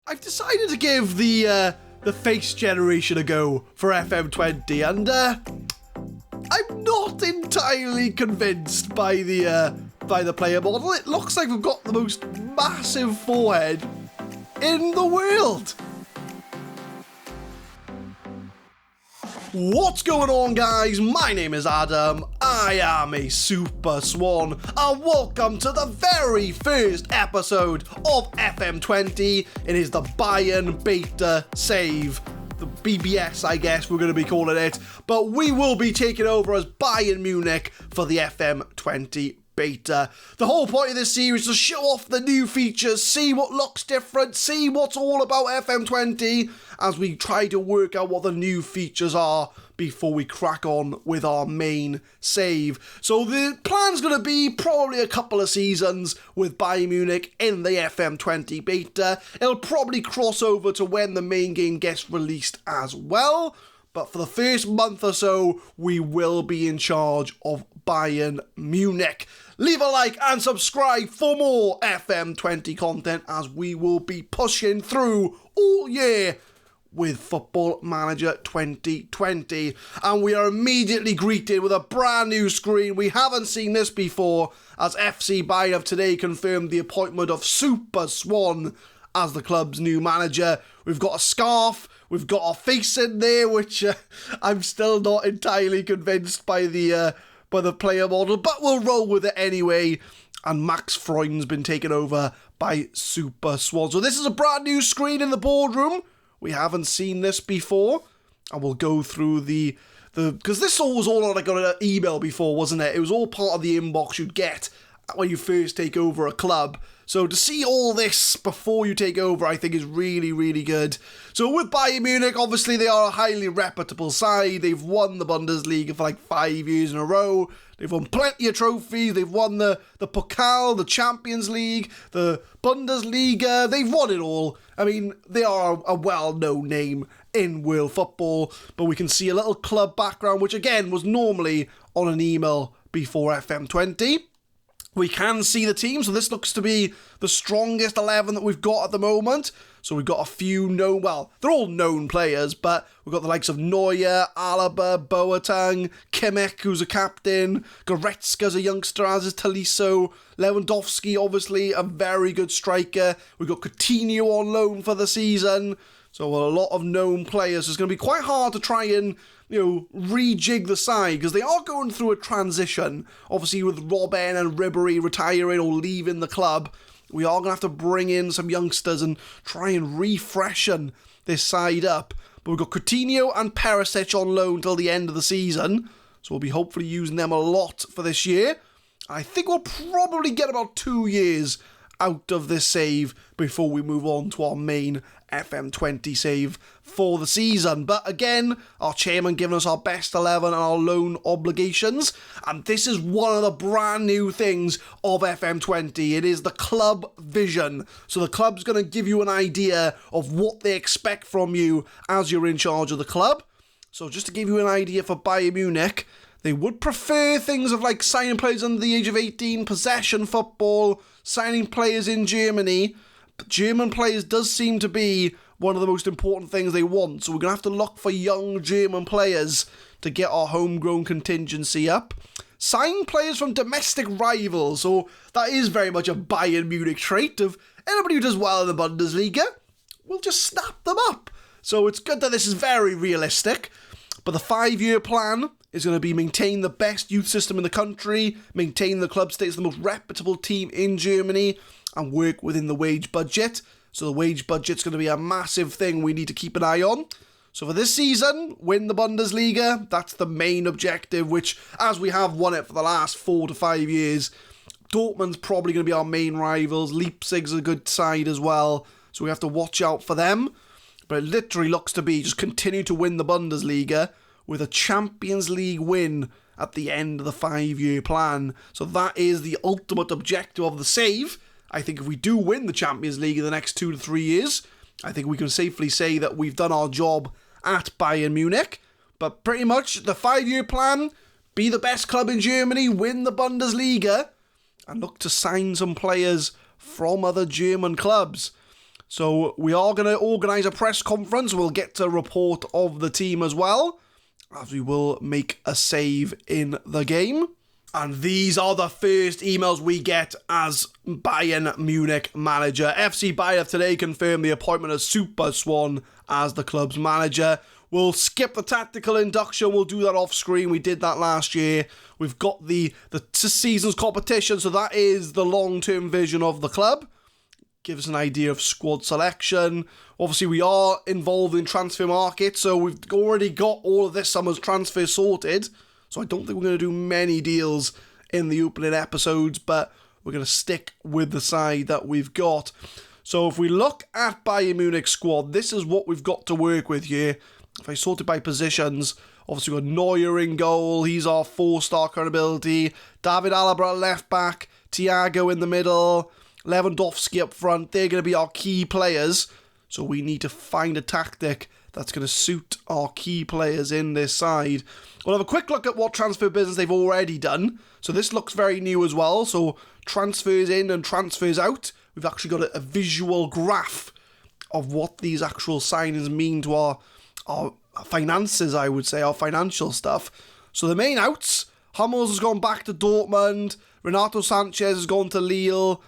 I've decided to give the face generation a go for FM20, and I'm not entirely convinced by the player model. It looks like we've got the most massive forehead in the world. What's going on, guys? My name is Adam, I am a Super Swan, and welcome to the very first episode of FM20. It is the Bayern Beta save. The BBS, I guess we're going to be calling it, but we will be taking over as Bayern Munich for the FM20 Beta. The whole point of this series is to show off the new features, see what looks different, see what's all about FM20 as we try to work out what the new features are before we crack on with our main save. So the plan's going to be probably a couple of seasons with Bayern Munich in the FM20 Beta. It'll probably cross over to when the main game gets released as well. But for the first month or so, we will be in charge of Bayern Munich. Leave a like and subscribe for more FM20 content as we will be pushing through all year with Football Manager 2020. And we are immediately greeted with a brand new screen. We haven't seen this before, as FC Bayern have today confirmed the appointment of Super Swan as the club's new manager. We've got a scarf, we've got a face in there, which I'm still not entirely convinced by the player model, but we'll roll with it anyway. And Max Freund's been taken over by Super Swan. So this is a brand new screen in the boardroom. We haven't seen this before, and we'll go through the because this all was all on like an email before, wasn't it? It was all part of the inbox you'd get when you first take over a club. So to see all this before you take over, I think is really, really good. So with Bayern Munich, obviously they are a highly reputable side. They've won the Bundesliga for like 5 years in a row. They've won plenty of trophies. They've won the Pokal, the Champions League, the Bundesliga. They've won it all. I mean, they are a well-known name in world football. But we can see a little club background, which again was normally on an email before FM20. We can see the team, so this looks to be the strongest 11 that we've got at the moment. So we've got a few known, well, they're all known players, but we've got the likes of Neuer, Alaba, Boateng, Kimmich, who's a captain, Goretzka's a youngster, as is Tolisso, Lewandowski, obviously, a very good striker. We've got Coutinho on loan for the season. So a lot of known players. So it's going to be quite hard to try and, rejig the side, because they are going through a transition. Obviously, with Robben and Ribery retiring or leaving the club, we are going to have to bring in some youngsters and try and refreshen this side up. But we've got Coutinho and Perisic on loan till the end of the season, so we'll be hopefully using them a lot for this year. I think we'll probably get about 2 years out of this save before we move on to our main FM20 save for the season. But again, our chairman giving us our best 11 and our loan obligations, and this is one of the brand new things of FM20. It is the club vision. So the club's going to give you an idea of what they expect from you as you're in charge of the club. So just to give you an idea for Bayern Munich, they would prefer things of like signing players under the age of 18, possession football, signing players in Germany. But German players does seem to be one of the most important things they want. So we're going to have to look for young German players to get our homegrown contingency up. Sign players from domestic rivals. So that is very much a Bayern Munich trait of anybody who does well in the Bundesliga, we'll just snap them up. So it's good that this is very realistic. But the 5-year plan is going to be maintain the best youth system in the country, maintain the club status the most reputable team in Germany, and work within the wage budget. So the wage budget's going to be a massive thing we need to keep an eye on. So for this season, win the Bundesliga. That's the main objective, which, as we have won it for the last 4 to 5 years, Dortmund's probably going to be our main rivals. Leipzig's a good side as well, so we have to watch out for them. But it literally looks to be just continue to win the Bundesliga with a Champions League win at the end of the 5-year plan. So that is the ultimate objective of the save. I think if we do win the Champions League in the next 2 to 3 years, I think we can safely say that we've done our job at Bayern Munich. But pretty much the 5-year plan, be the best club in Germany, win the Bundesliga, and look to sign some players from other German clubs. So we are going to organise a press conference. We'll get a report of the team as well, as we will make a save in the game. And these are the first emails we get as Bayern Munich manager. FC Bayern today confirmed the appointment of Super Swan as the club's manager. We'll skip the tactical induction. We'll do that off screen. We did that last year. We've got the season's competition, so that is the long-term vision of the club. Gives us an idea of squad selection. Obviously, we are involved in transfer market, so we've already got all of this summer's transfer sorted. So I don't think we're going to do many deals in the opening episodes, but we're going to stick with the side that we've got. So if we look at Bayern Munich's squad, this is what we've got to work with here. If I sort it by positions, obviously we've got Neuer in goal. He's our 4-star current ability. David Alaba at left back. Thiago in the middle. Lewandowski up front. They're going to be our key players. So we need to find a tactic that's going to suit our key players in this side. We'll have a quick look at what transfer business they've already done. So this looks very new as well. So transfers in and transfers out. We've actually got a visual graph of what these actual signings mean to our finances, I would say, our financial stuff. So the main outs, Hummels has gone back to Dortmund. Renato Sanchez has gone to Lille.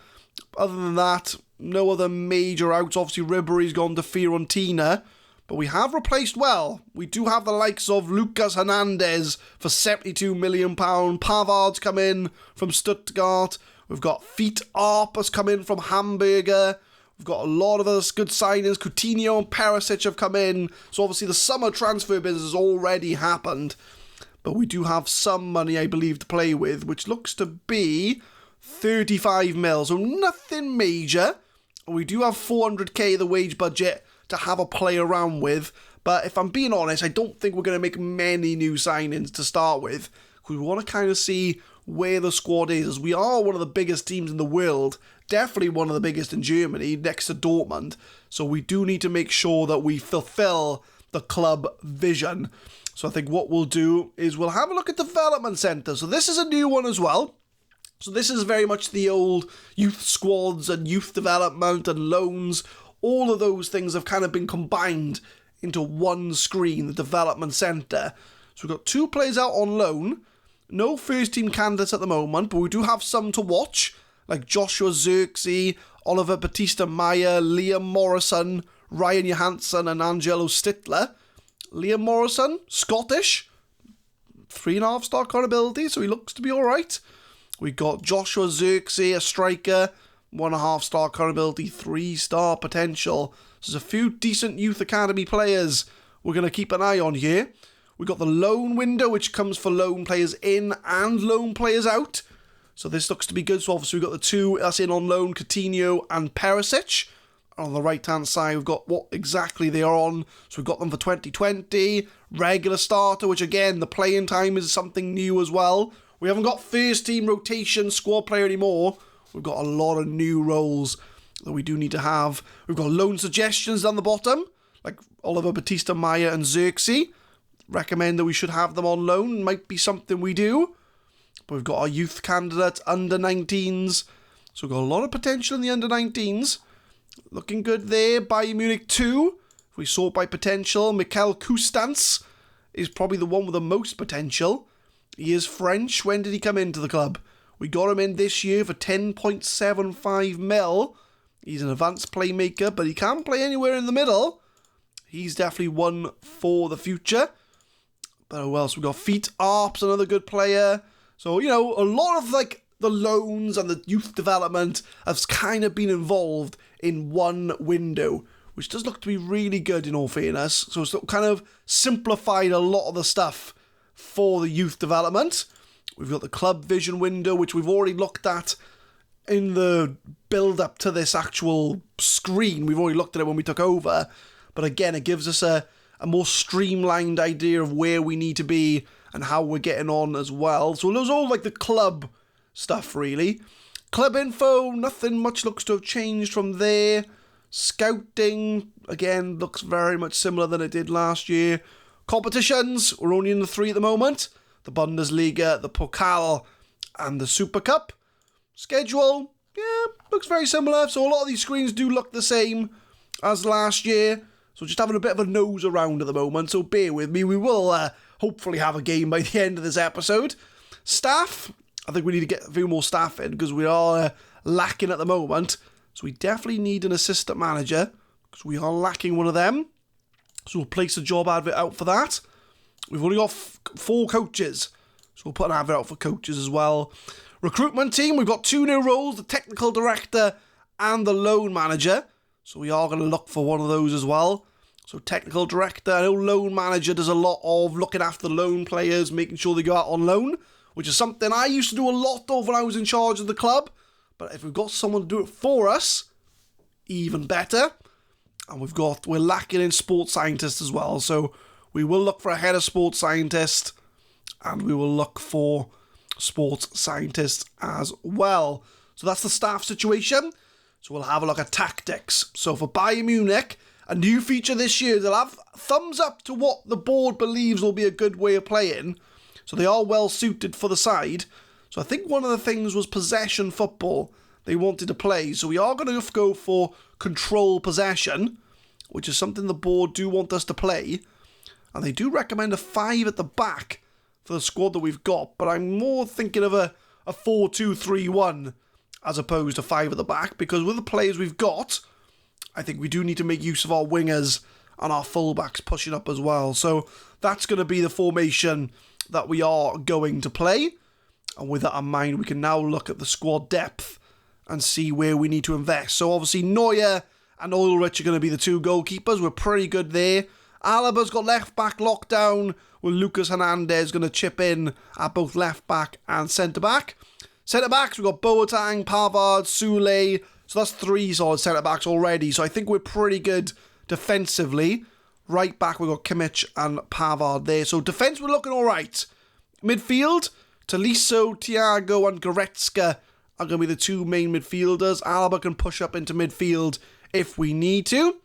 Other than that, no other major outs. Obviously, Ribery's gone to Fiorentina. But we have replaced well. We do have the likes of Lucas Hernandez for £72 million. Pavard's come in from Stuttgart. We've got Feet Arp has come in from Hamburger. We've got a lot of other good signings. Coutinho and Perisic have come in. So obviously the summer transfer business has already happened. But we do have some money, I believe, to play with, which looks to be 35 mil. So nothing major. We do have 400k the wage budget to have a play around with, but if I'm being honest, I don't think we're going to make many new signings to start with, because we want to kind of see where the squad is, as we are one of the biggest teams in the world, definitely one of the biggest in Germany, next to Dortmund, so we do need to make sure that we fulfill the club vision. So I think what we'll do is we'll have a look at development centre. So this is a new one as well. So this is very much the old youth squads and youth development and loans. All of those things have kind of been combined into one screen, the development centre. So we've got 2 players out on loan. No first team candidates at the moment, but we do have some to watch, like Joshua Zirkzee, Oliver Batista-Meyer, Liam Morrison, Ryan Johansson and Angelo Stittler. Liam Morrison, Scottish, 3.5-star current ability, so he looks to be alright. We got Joshua Zirkzee, a striker, 1.5-star current ability, 3-star potential. So there's a few decent youth academy players we're going to keep an eye on here. We've got the loan window, which comes for loan players in and loan players out. So this looks to be good. So obviously we've got the 2 that's in on loan, Coutinho and Perisic. On the right-hand side, we've got what exactly they are on. So we've got them for 2020. Regular starter, which again, the playing time is something new as well. We haven't got first team rotation squad player anymore. We've got a lot of new roles that we do need to have. We've got loan suggestions down the bottom, like Oliver Batista-Meyer and Zirkzee. Recommend that we should have them on loan. Might be something we do. But we've got our youth candidates, under-19s. So we've got a lot of potential in the under-19s. Looking good there. Bayern Munich 2. If we sort by potential, Mikel Kustans is probably the one with the most potential. He is French. When did he come into the club? We got him in this year for 10.75 mil. He's an advanced playmaker, but he can play anywhere in the middle. He's definitely one for the future. But who else? We've got Feet Arps, another good player. So, you know, a lot of like the loans and the youth development has kind of been involved in one window, which does look to be really good in all fairness. So it's kind of simplified a lot of the stuff for the youth development. We've got the club vision window, which we've already looked at in the build-up to this actual screen. We've already looked at it when we took over. But again, it gives us a more streamlined idea of where we need to be and how we're getting on as well. So there's all like the club stuff, really. Club info, nothing much looks to have changed from there. Scouting, again, looks very much similar than it did last year. Competitions, we're only in the 3 at the moment. The Bundesliga, the Pokal, and the Super Cup. Schedule, yeah, looks very similar. So a lot of these screens do look the same. as last year. So just having a bit of a nose around at the moment, so bear with me. We will hopefully have a game by the end of this episode. Staff, I think we need to get a few more staff in because we are lacking at the moment. So we definitely need an assistant manager because we are lacking one of them. So we'll place a job advert out for that. We've only got 4 coaches, so we'll put an advert out for coaches as well. Recruitment team, we've got 2 new roles, the technical director and the loan manager. So we are going to look for one of those as well. So technical director, I know loan manager does a lot of looking after the loan players, making sure they go out on loan, which is something I used to do a lot of when I was in charge of the club. But if we've got someone to do it for us, even better. And we're lacking in sports scientists as well. So we will look for a head of sports scientist and we will look for sports scientists as well. So that's the staff situation. So we'll have a look at tactics. So for Bayern Munich, a new feature this year, they'll have thumbs up to what the board believes will be a good way of playing. So they are well suited for the side. So I think one of the things was possession football they wanted to play. So we are going to go for control possession, which is something the board do want us to play. And they do recommend a 5 at the back for the squad that we've got. But I'm more thinking of a 4-2-3-1 as opposed to 5 at the back. Because with the players we've got, I think we do need to make use of our wingers and our fullbacks pushing up as well. So that's going to be the formation that we are going to play. And with that in mind, we can now look at the squad depth and see where we need to invest. So obviously Neuer and Ulrich are going to be the 2 goalkeepers. We're pretty good there. Alaba's got left back locked down, with Lucas Hernandez going to chip in at both left back and centre back. Centre backs, we've got Boateng, Pavard, Soulé. So that's 3 solid centre backs already. So I think we're pretty good defensively. Right back, we've got Kimmich and Pavard there. So defence, we're looking all right. Midfield, Tolisso, Thiago and Goretzka are going to be the 2 main midfielders. Alaba can push up into midfield if we need to.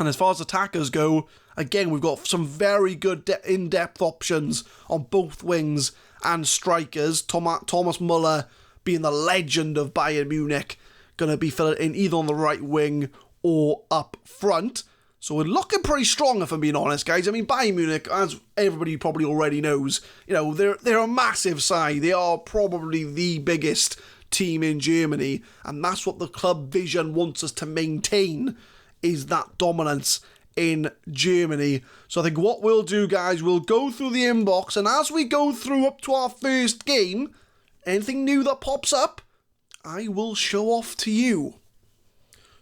And as far as attackers go, again, we've got some very good in-depth options on both wings and strikers. Thomas Muller being the legend of Bayern Munich, going to be filling in either on the right wing or up front. So we're looking pretty strong, if I'm being honest, guys. I mean, Bayern Munich, as everybody probably already knows, you know, they're a massive side. They are probably the biggest team in Germany, and that's what the club vision wants us to maintain, is that dominance in Germany. So I think what we'll do, guys, we'll go through the inbox, and as we go through up to our first game, anything new that pops up, I will show off to you.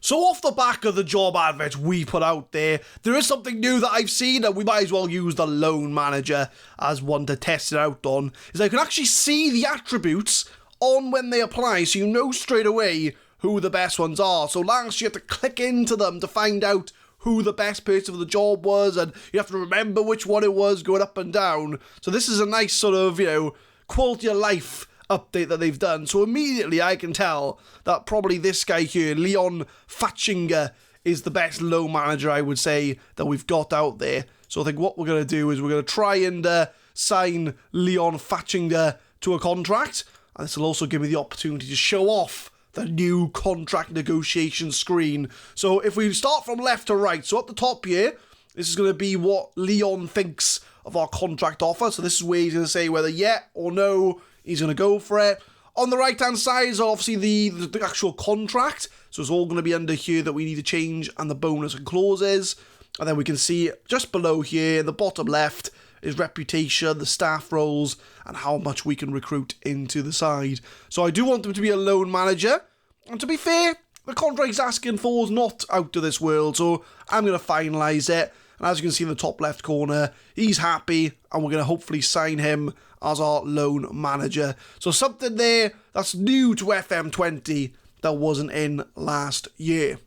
So off the back of the job adverts we put out there is something new that I've seen, and we might as well use the loan manager as one to test it out on, is I can actually see the attributes on when they apply, so you know straight away who the best ones are. So last you had to click into them to find out who the best person for the job was, and you have to remember which one it was going up and down. So this is a nice sort of, you know, quality of life update that they've done. So immediately I can tell that probably this guy here, Leon Fatchinger, is the best loan manager, I would say, that we've got out there. So I think what we're going to do is we're going to try and sign Leon Fatchinger to a contract. And this will also give me the opportunity to show off the new contract negotiation screen. So if we start from left to right, so at the top here, this is going to be what Leon thinks of our contract offer. So this is where he's going to say whether yeah or no, he's going to go for it. On the right-hand side is obviously the actual contract. So it's all going to be under here that we need to change, and the bonus and clauses. And then we can see just below here in the bottom left is reputation, the staff roles, and how much we can recruit into the side. So I do want them to be a loan manager. And to be fair, the contract he's asking for is not out of this world. So I'm going to finalise it. And as you can see in the top left corner, he's happy, and we're going to hopefully sign him as our loan manager. So something there that's new to FM20 that wasn't in last year.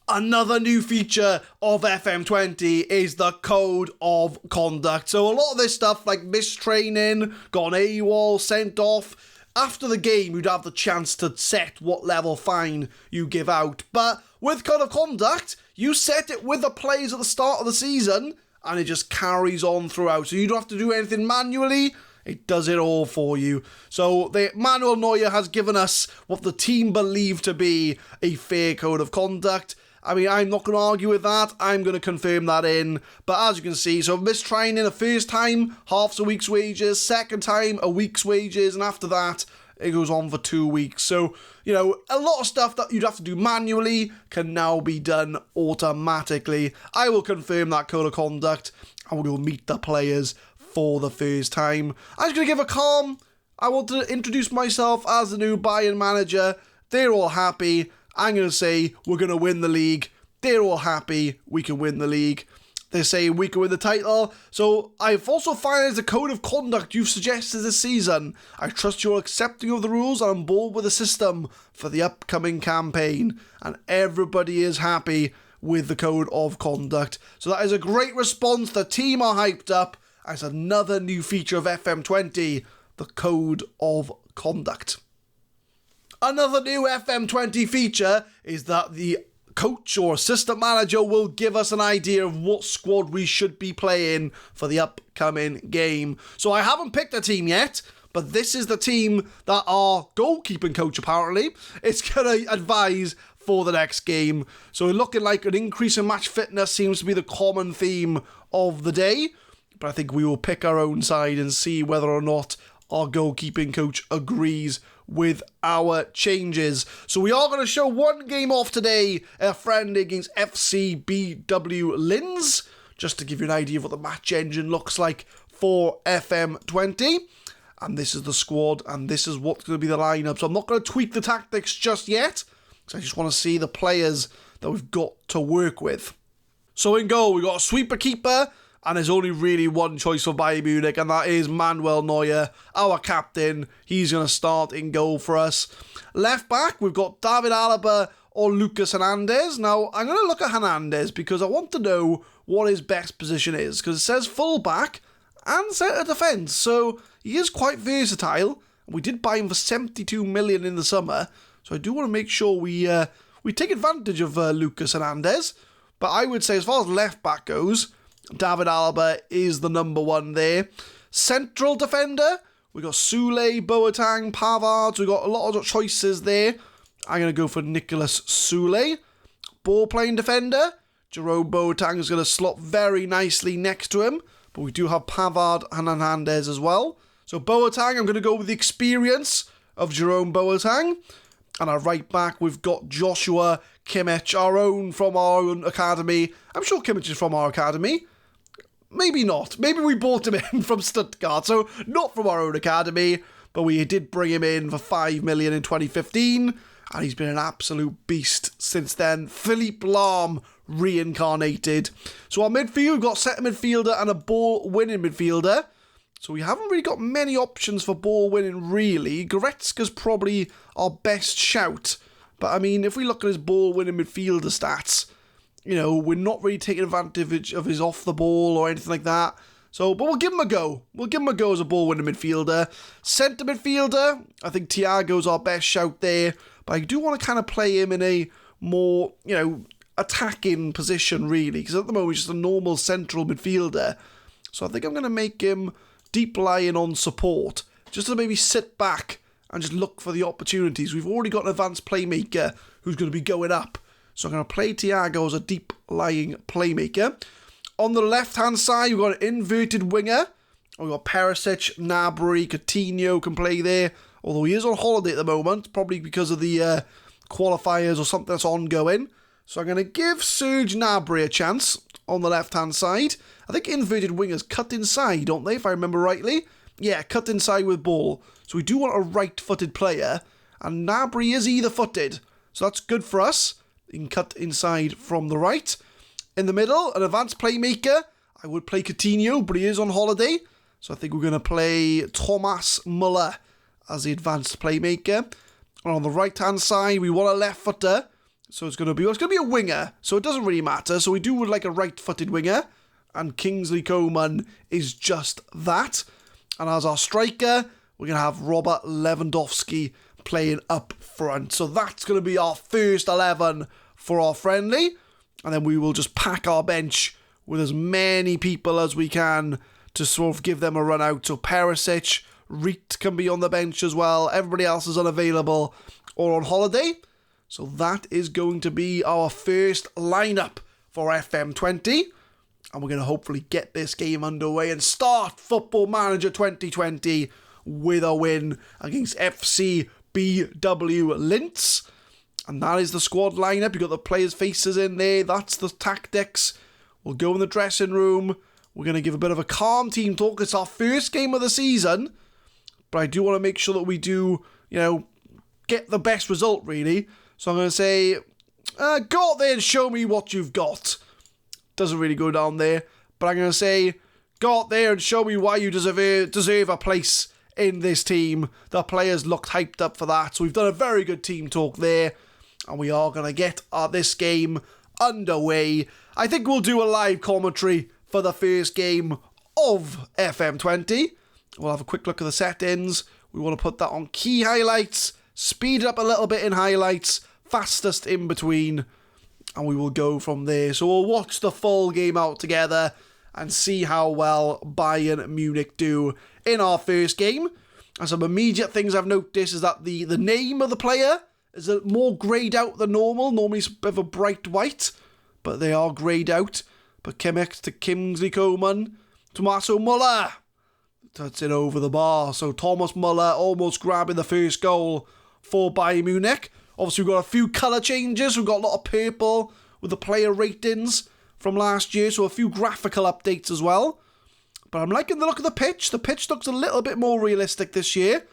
Another new feature of FM20 is the code of conduct. So a lot of this stuff like missed training, gone AWOL, sent off, after the game you'd have the chance to set what level fine you give out. But with code of conduct, you set it with the players at the start of the season and it just carries on throughout. So you don't have to do anything manually. It does it all for you. So Manuel Neuer has given us what the team believe to be a fair code of conduct. I mean, I'm not going to argue with that. I'm going to confirm that in. But as you can see, so missed training the first time, half a week's wages. Second time, a week's wages. And after that, it goes on for 2 weeks. So, you know, a lot of stuff that you'd have to do manually can now be done automatically. I will confirm that code of conduct and we'll meet the players for the first time. I'm just going to give a calm. I want to introduce myself as the new Bayern manager. They're all happy. I'm going to say we're going to win the league. They're all happy we can win the league. They're saying we can win the title. So I've also finalized the code of conduct you've suggested this season. I trust you're accepting of the rules and on board with the system for the upcoming campaign. And everybody is happy with the code of conduct. So that is a great response. The team are hyped up. As another new feature of FM20, the code of conduct. Another new FM20 feature is that the coach or assistant manager will give us an idea of what squad we should be playing for the upcoming game. So I haven't picked a team yet, but this is the team that our goalkeeping coach apparently is going to advise for the next game. So looking like an increase in match fitness seems to be the common theme of the day. But I think we will pick our own side and see whether or not our goalkeeping coach agrees with our changes. So we are going to show one game off today, a friendly against FCBW Linz, just to give you an idea of what the match engine looks like for FM20. And this is the squad, and this is what's going to be the lineup. So I'm not going to tweak the tactics just yet, because I just want to see the players that we've got to work with. So in goal, we've got a sweeper keeper, and there's only really one choice for Bayern Munich, and that is Manuel Neuer, our captain. He's going to start in goal for us. Left back, we've got David Alaba or Lucas Hernandez. Now, I'm going to look at Hernandez because I want to know what his best position is, because it says full back and centre defence, so he is quite versatile. We did buy him for 72 million in the summer, so I do want to make sure we take advantage of Lucas Hernandez. But I would say as far as left back goes, David Alaba is the number one there. Central defender, we got Sule, Boateng, Pavard. We got a lot of choices there. I'm going to go for Nicolas Sule. Ball playing defender, Jerome Boateng is going to slot very nicely next to him. But we do have Pavard and Hernandez as well. So Boateng, I'm going to go with the experience of Jerome Boateng. And our right back, we've got Joshua Kimmich, from our own academy. I'm sure Kimmich is from our academy. Maybe not. Maybe we bought him in from Stuttgart, so not from our own academy, but we did bring him in for 5 million in 2015, and he's been an absolute beast since then. Philippe Lahm reincarnated. So our midfield, we've got centre midfielder and a ball-winning midfielder. So we haven't really got many options for ball-winning, really. Goretzka's probably our best shout, but I mean, if we look at his ball-winning midfielder stats, you know, we're not really taking advantage of his off the ball or anything like that. So, but we'll give him a go. We'll give him a go as a ball-winning midfielder. Centre midfielder, I think Thiago's our best shout there. But I do want to kind of play him in a more, you know, attacking position, really. Because at the moment, he's just a normal central midfielder. So I think I'm going to make him deep lying on support. Just to maybe sit back and just look for the opportunities. We've already got an advanced playmaker who's going to be going up. So I'm going to play Thiago as a deep-lying playmaker. On the left-hand side, we've got an inverted winger. We've got Perisic, Gnabry, Coutinho can play there. Although he is on holiday at the moment, probably because of the qualifiers or something that's ongoing. So I'm going to give Serge Gnabry a chance on the left-hand side. I think inverted wingers cut inside, don't they, if I remember rightly? Yeah, cut inside with ball. So we do want a right-footed player. And Gnabry is either-footed. So that's good for us. You can cut inside from the right. In the middle, an advanced playmaker. I would play Coutinho, but he is on holiday. So I think we're going to play Thomas Muller as the advanced playmaker. And on the right-hand side, we want a left footer. So it's going to be a winger. So it doesn't really matter. So we do would like a right-footed winger. And Kingsley Coman is just that. And as our striker, we're going to have Robert Lewandowski playing up front. So that's going to be our first 11 for our friendly. And then we will just pack our bench with as many people as we can to sort of give them a run out. So Perisic, Reet can be on the bench as well. Everybody else is unavailable or on holiday. So that is going to be our first lineup for FM20. And we're going to hopefully get this game underway and start Football Manager 2020 with a win against FC BW Linz. And that is the squad lineup. You've got the players' faces in there. That's the tactics. We'll go in the dressing room. We're going to give a bit of a calm team talk. It's our first game of the season. But I do want to make sure that we do, get the best result, really. So I'm going to say, go out there and show me what you've got. Doesn't really go down there. But I'm going to say, go out there and show me why you deserve a place in this team. The players looked hyped up for that. So we've done a very good team talk there. And we are going to get this game underway. I think we'll do a live commentary for the first game of FM20. We'll have a quick look at the settings. We want to put that on key highlights, speed it up a little bit in highlights, fastest in between, and we will go from there. So we'll watch the full game out together and see how well Bayern Munich do in our first game. And some immediate things I've noticed is that the name of the player is more greyed out than normal. Normally it's a bit of a bright white, but they are greyed out. But Kimmich to Kingsley Coman, Tommaso Muller. That's it over the bar. So Thomas Muller almost grabbing the first goal for Bayern Munich. Obviously, we've got a few colour changes. We've got a lot of purple with the player ratings from last year. So a few graphical updates as well. But I'm liking the look of the pitch. The pitch looks a little bit more realistic this year.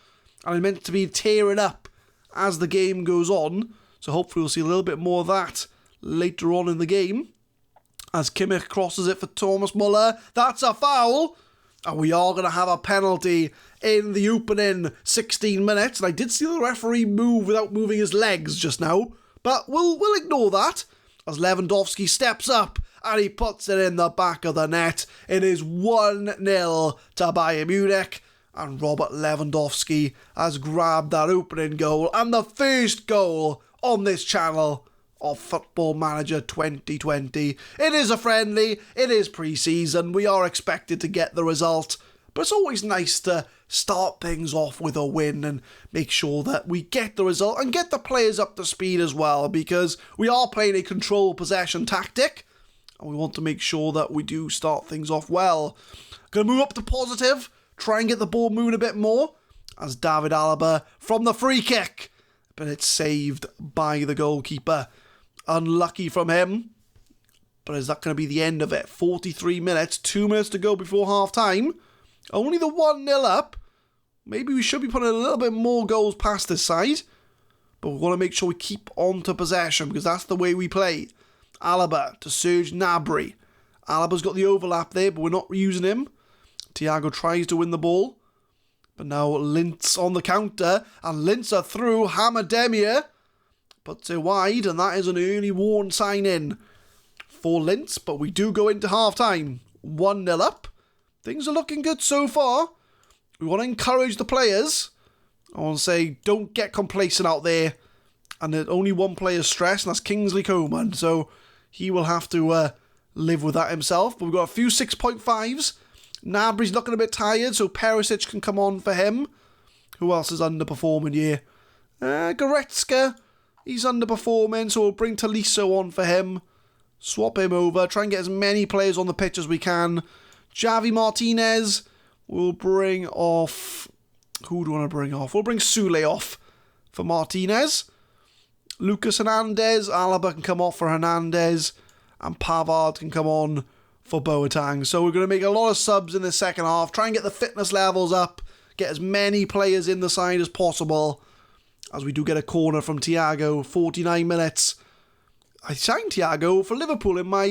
And it's meant to be tearing up as the game goes on. So hopefully we'll see a little bit more of that later on in the game. As Kimmich crosses it for Thomas Muller. That's a foul. And we are going to have a penalty in the opening 16 minutes. And I did see the referee move without moving his legs just now. But we'll ignore that. As Lewandowski steps up and he puts it in the back of the net. It is 1-0 to Bayern Munich. And Robert Lewandowski has grabbed that opening goal. And the first goal on this channel of Football Manager 2020. It is a friendly, it is pre-season, we are expected to get the result, but it's always nice to start things off with a win and make sure that we get the result and get the players up to speed as well, because we are playing a control possession tactic and we want to make sure that we do start things off well. Gonna move up to positive, try and get the ball moving a bit more, as David Alaba from the free kick, but it's saved by the goalkeeper. Unlucky from him. But is that going to be the end of it? 43 minutes, 2 minutes to go before half time. Only the 1-0 up. Maybe we should be putting a little bit more goals past this side. But we want to make sure we keep on to possession, because that's the way we play. Alaba to Serge Gnabry. Alaba's got the overlap there, but we're not using him. Thiago tries to win the ball. But now Linz on the counter. And Linz are through. Hamademir puts it wide, and that is an early warn sign in for Linz, but we do go into half-time. 1-0 up. Things are looking good so far. We want to encourage the players. I want to say, don't get complacent out there. And there's only one player's stressed, and that's Kingsley Coman, so he will have to live with that himself. But we've got a few 6.5s. Gnabry's looking a bit tired, so Perisic can come on for him. Who else is underperforming here? Goretzka. He's underperforming, so we'll bring Tolisso on for him. Swap him over. Try and get as many players on the pitch as we can. Javi Martinez. We'll bring off... Who do we want to bring off? We'll bring Sule off for Martinez. Lucas Hernandez. Alaba can come off for Hernandez. And Pavard can come on for Boateng. So we're going to make a lot of subs in the second half. Try and get the fitness levels up. Get as many players in the side as possible. As we do get a corner from Thiago, 49 minutes. I signed Thiago for Liverpool in my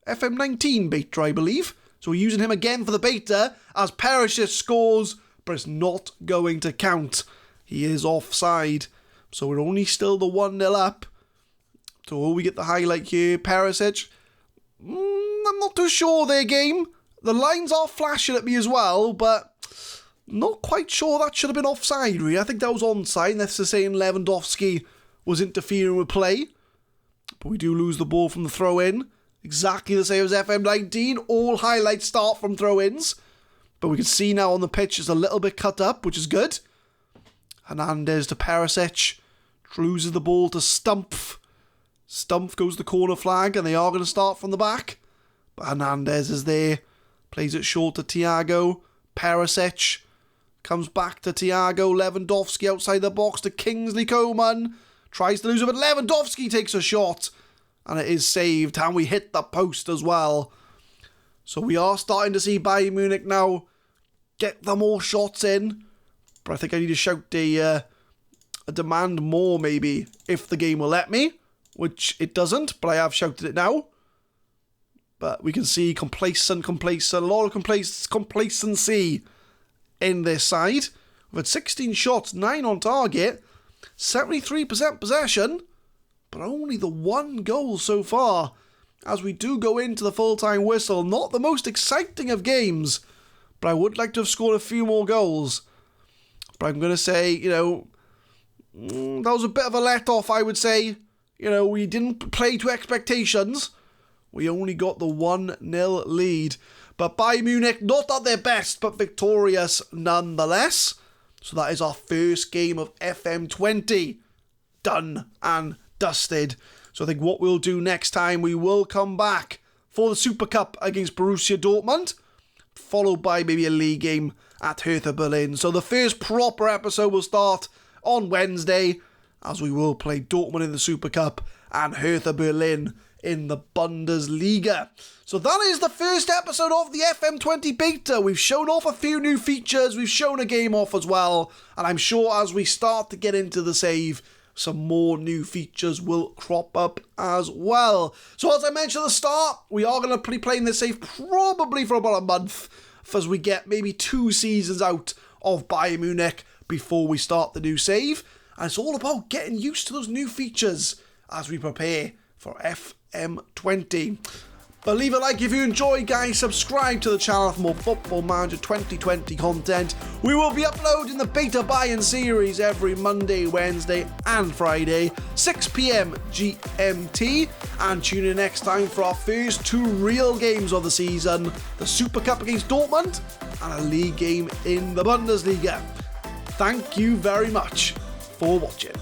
FM19 beta, I believe. So we're using him again for the beta as Perisic scores, but it's not going to count. He is offside. So we're only still the 1-0 up. So we get the highlight here. Perisic. I'm not too sure their game. The lines are flashing at me as well, but... Not quite sure that should have been offside, really. I think that was onside. That's to saying Lewandowski was interfering with play. But we do lose the ball from the throw-in. Exactly the same as FM19. All highlights start from throw-ins. But we can see now on the pitch it's a little bit cut up, which is good. Hernandez to Perisic. loses the ball to Stumpf. Stumpf goes the corner flag, and they are going to start from the back. But Hernandez is there. Plays it short to Thiago. Perisic comes back to Thiago. Lewandowski outside the box to Kingsley Coman. Tries to lose it, but Lewandowski takes a shot. And it is saved. And we hit the post as well. So we are starting to see Bayern Munich now get the more shots in. But I think I need to shout a demand more, maybe, if the game will let me. Which it doesn't, but I have shouted it now. But we can see complacent, a lot of complacency in this side. We've had 16 shots, 9 on target, 73% possession, but only the 1 goal so far. As we do go into the full-time whistle, not the most exciting of games, but I would like to have scored a few more goals. But I'm going to say, that was a bit of a let-off, I would say. We didn't play to expectations. We only got the 1-0 lead. But Bayern Munich, not at their best, but victorious nonetheless. So that is our first game of FM20. Done and dusted. So I think what we'll do next time, we will come back for the Super Cup against Borussia Dortmund, followed by maybe a league game at Hertha Berlin. So the first proper episode will start on Wednesday, as we will play Dortmund in the Super Cup and Hertha Berlin in the Bundesliga. So that is the first episode of the FM20 Beta. We've shown off a few new features, we've shown a game off as well, and I'm sure as we start to get into the save, some more new features will crop up as well. So as I mentioned at the start, we are going to be playing this save probably for about a month, as we get maybe 2 seasons out of Bayern Munich before we start the new save. And it's all about getting used to those new features as we prepare for FM20. But leave a like if you enjoy, guys. Subscribe to the channel for more Football Manager 2020 content. We will be uploading the Beta Bayern series every Monday, Wednesday and Friday, 6 PM GMT. And tune in next time for our first 2 real games of the season, the Super Cup against Dortmund and a league game in the Bundesliga. Thank you very much for watching.